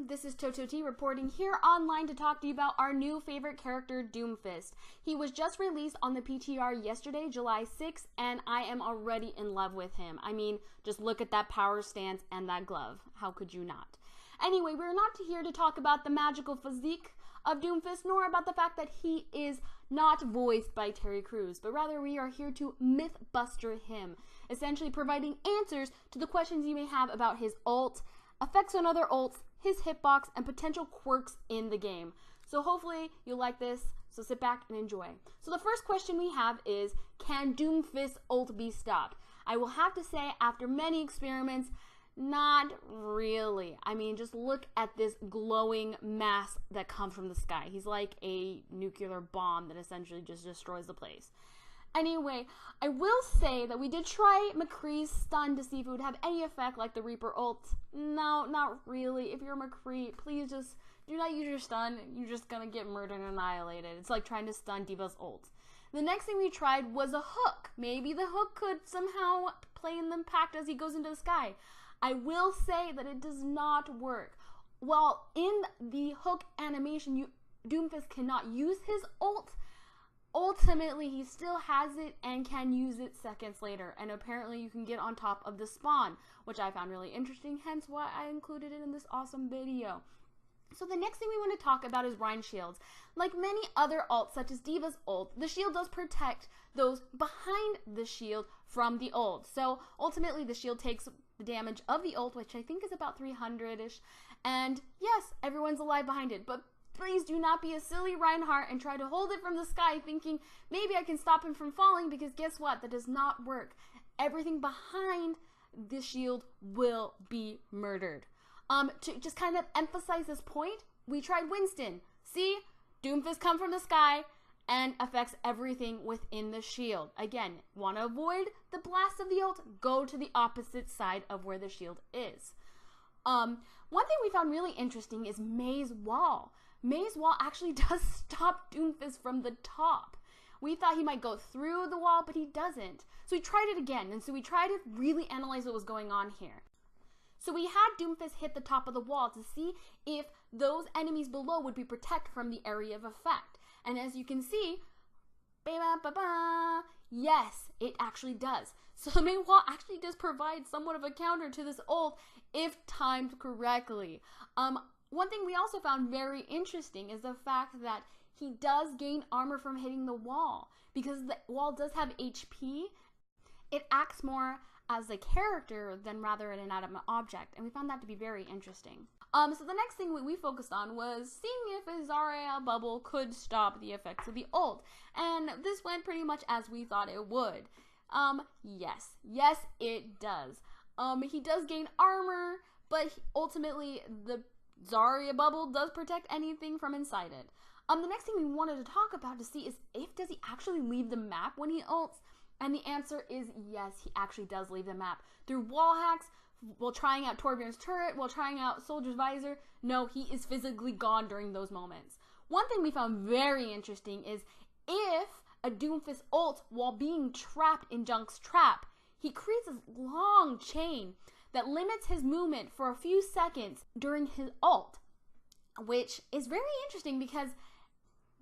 everyone, this is Totodee reporting here online to talk to you about our new favorite character, Doomfist. He was just released on the PTR yesterday, July 6th, and I am already in love with him. I mean, just look at that power stance and that glove. How could you not? Anyway, we're not here to talk about the magical physique of Doomfist, nor about the fact that he is not voiced by Terry Crews, but rather we are here to mythbuster him, essentially providing answers to the questions you may have about his ult, effects on other ults, his hitbox, and potential quirks in the game. So hopefully you'll like this, so sit back and enjoy. So the first question we have is, can Doomfist ult be stopped? I will have to say, after many experiments, not really. I mean, just look at this glowing mass that comes from the sky. He's like a nuclear bomb that essentially just destroys the place. Anyway, I will say that we did try McCree's stun to see if it would have any effect like the Reaper ult. No, not really. If you're McCree, please just do not use your stun. You're just gonna get murdered and annihilated. It's like trying to stun D.Va's ult. The next thing we tried was a hook. Maybe the hook could somehow play in the impact as he goes into the sky. I will say that it does not work. While in the hook animation, Doomfist cannot use his ult, ultimately he still has it and can use it seconds later, and apparently you can get on top of the spawn, which I found really interesting, hence why I included it in this awesome video. So the next thing we want to talk about is Rein shields. Like many other ults, such as D.Va's ult, the shield does protect those behind the shield from the ult. So ultimately the shield takes the damage of the ult, which I think is about 300-ish, and yes, everyone's alive behind it, but please do not be a silly Reinhardt and try to hold it from the sky thinking maybe I can stop him from falling, because guess what? That does not work. Everything behind the shield will be murdered. To just kind of emphasize this point, we tried Winston. See? Doomfist come from the sky and affects everything within the shield. Again, want to avoid the blast of the ult? Go to the opposite side of where the shield is. One thing we found really interesting is Mei's wall. Mei's wall actually does stop Doomfist from the top. We thought he might go through the wall, but he doesn't. So we tried it again, and so we tried to really analyze what was going on here. So we had Doomfist hit the top of the wall to see if those enemies below would be protected from the area of effect. And as you can see, yes, it actually does. So the main wall actually does provide somewhat of a counter to this ult if timed correctly. One thing we also found very interesting is the fact that he does gain armor from hitting the wall. Because the wall does have HP, it acts more as a character than rather an inanimate object, and we found that to be very interesting. So the next thing we focused on was seeing if a Zarya bubble could stop the effects of the ult, and this went pretty much as we thought it would. Yes, it does. He does gain armor, but ultimately the Zarya bubble does protect anything from inside it. The next thing we wanted to talk about to see is does he actually leave the map when he ults? And the answer is yes, he actually does leave the map. Through wall hacks, while trying out Torbjorn's turret, while trying out Soldier's visor, no, he is physically gone during those moments. One thing we found very interesting is if a Doomfist ult while being trapped in Junk's trap, he creates this long chain that limits his movement for a few seconds during his ult, which is very interesting because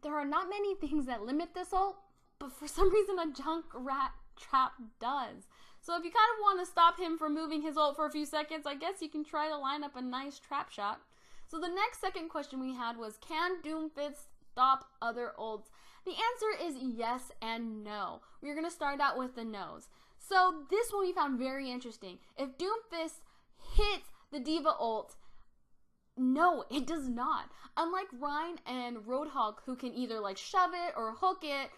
there are not many things that limit this ult, but for some reason a Junk rat trap does. So if you kind of want to stop him from moving his ult for a few seconds, I guess you can try to line up a nice trap shot. So the next second question we had was, can Doomfist stop other ults? The answer is yes and no. We're going to start out with the no's. So this one we found very interesting. If Doomfist hits the D.Va ult, no, it does not. Unlike Rein and Roadhog, who can either like shove it or hook it,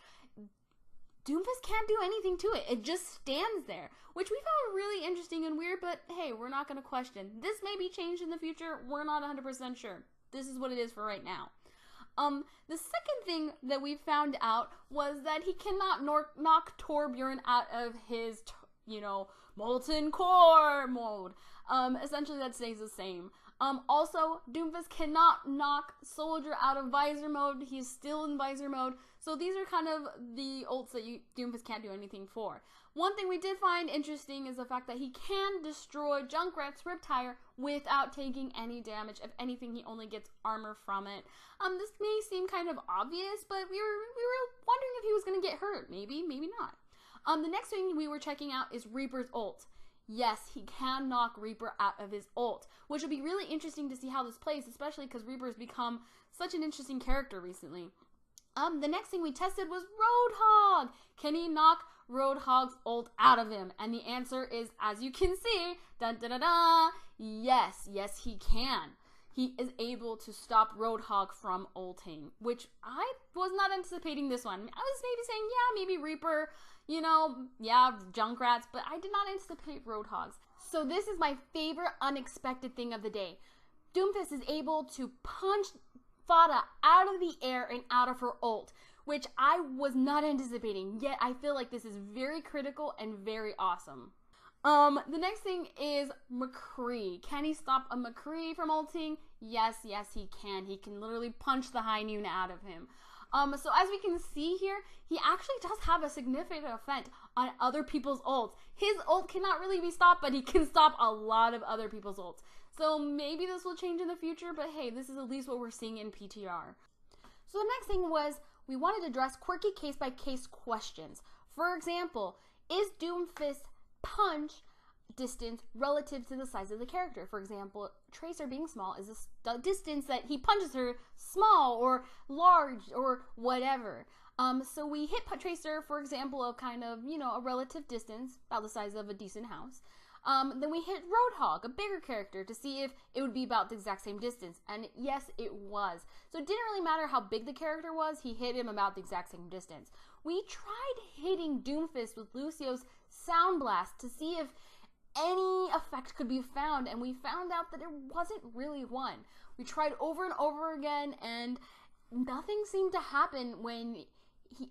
Doomfist can't do anything to it. It just stands there, which we found really interesting and weird, but hey, we're not going to question. This may be changed in the future. We're not 100% sure. This is what it is for right now. The second thing that we found out was that he cannot knock Torbjorn out of his, molten core mode. Essentially that stays the same. Also, Doomfist cannot knock Soldier out of visor mode. He's still in visor mode. So these are kind of the ults that Doomfist can't do anything for. One thing we did find interesting is the fact that he can destroy Junkrat's Riptire without taking any damage. If anything, he only gets armor from it. This may seem kind of obvious, but we were wondering if he was going to get hurt. Maybe, maybe not. The next thing we were checking out is Reaper's ult. Yes, he can knock Reaper out of his ult, which will be really interesting to see how this plays, especially because Reaper has become such an interesting character recently. The next thing we tested was Roadhog. Can he knock Roadhog's ult out of him? And the answer is, as you can see, dun, dun, dun, dun, yes, he can. He is able to stop Roadhog from ulting, which I was not anticipating this one. I was maybe saying, yeah, maybe Reaper, you know, yeah, Junkrats, but I did not anticipate Roadhogs. So this is my favorite unexpected thing of the day. Doomfist is able to punch Fada out of the air and out of her ult, which I was not anticipating, yet I feel like this is very critical and very awesome. The next thing is McCree. Can he stop a McCree from ulting? Yes, he can. He can literally punch the high noon out of him. So as we can see here, he actually does have a significant effect on other people's ults. His ult cannot really be stopped, but he can stop a lot of other people's ults. So maybe this will change in the future, but hey, this is at least what we're seeing in PTR. So the next thing was, we wanted to address quirky case-by-case questions. For example, is Doomfist punch distance relative to the size of the character? For example, Tracer being small, is the distance that he punches her small or large or whatever? So we hit Tracer, for example, of kind of, you know, a relative distance, about the size of a decent house. Then we hit Roadhog, a bigger character, to see if it would be about the exact same distance. And yes, it was. So it didn't really matter how big the character was, he hit him about the exact same distance. We tried hitting Doomfist with Lucio's Sound Blast to see if any effect could be found, and we found out that there wasn't really one. We tried over and over again, and nothing seemed to happen when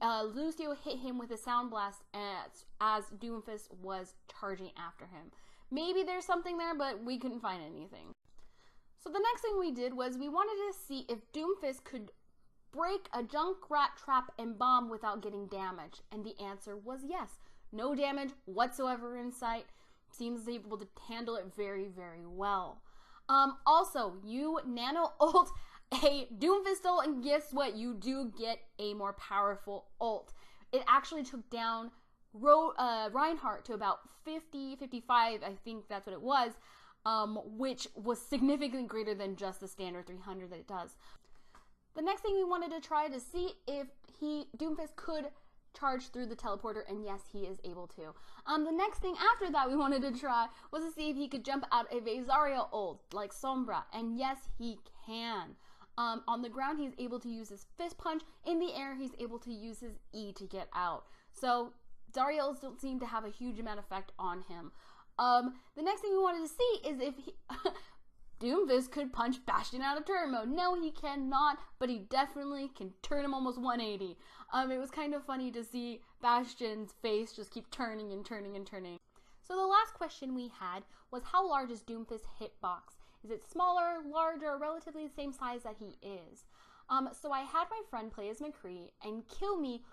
Lucio hit him with a Sound Blast as Doomfist was charging after him. Maybe there's something there, but we couldn't find anything. So the next thing we did was we wanted to see if Doomfist could break a Junkrat trap and bomb without getting damaged, and the answer was yes. No damage whatsoever in sight. Seems able to handle it very, very well. Also, you nano ult a Doomfist ult, and guess what? You do get a more powerful ult. It actually took down Reinhardt to about 50, 55, I think that's what it was, which was significantly greater than just the standard 300 that it does. The next thing we wanted to try to see if Doomfist could charge through the teleporter, and yes, he is able to. The next thing after that we wanted to try was to see if he could jump out of a Zarya ult, like Sombra, and yes, he can. On the ground, he's able to use his fist punch. In the air, he's able to use his E to get out. So Zarya ults don't seem to have a huge amount of effect on him. The next thing we wanted to see is if Doomfist could punch Bastion out of turret mode. No, he cannot, but he definitely can turn him almost 180. It was kind of funny to see Bastion's face just keep turning and turning and turning. So the last question we had was, how large is Doomfist's hitbox? Is it smaller, larger, or relatively the same size that he is? So I had my friend play as McCree and kill me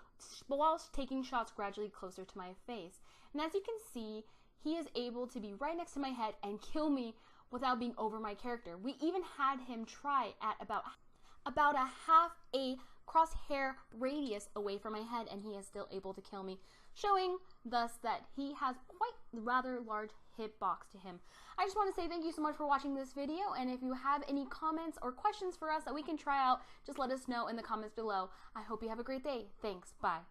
whilst taking shots gradually closer to my face. And as you can see, he is able to be right next to my head and kill me without being over my character. We even had him try at about a half a crosshair radius away from my head, and he is still able to kill me, showing thus that he has quite rather large hitbox to him. I just want to say thank you so much for watching this video, and if you have any comments or questions for us that we can try out, just let us know in the comments below. I hope you have a great day. Thanks. Bye.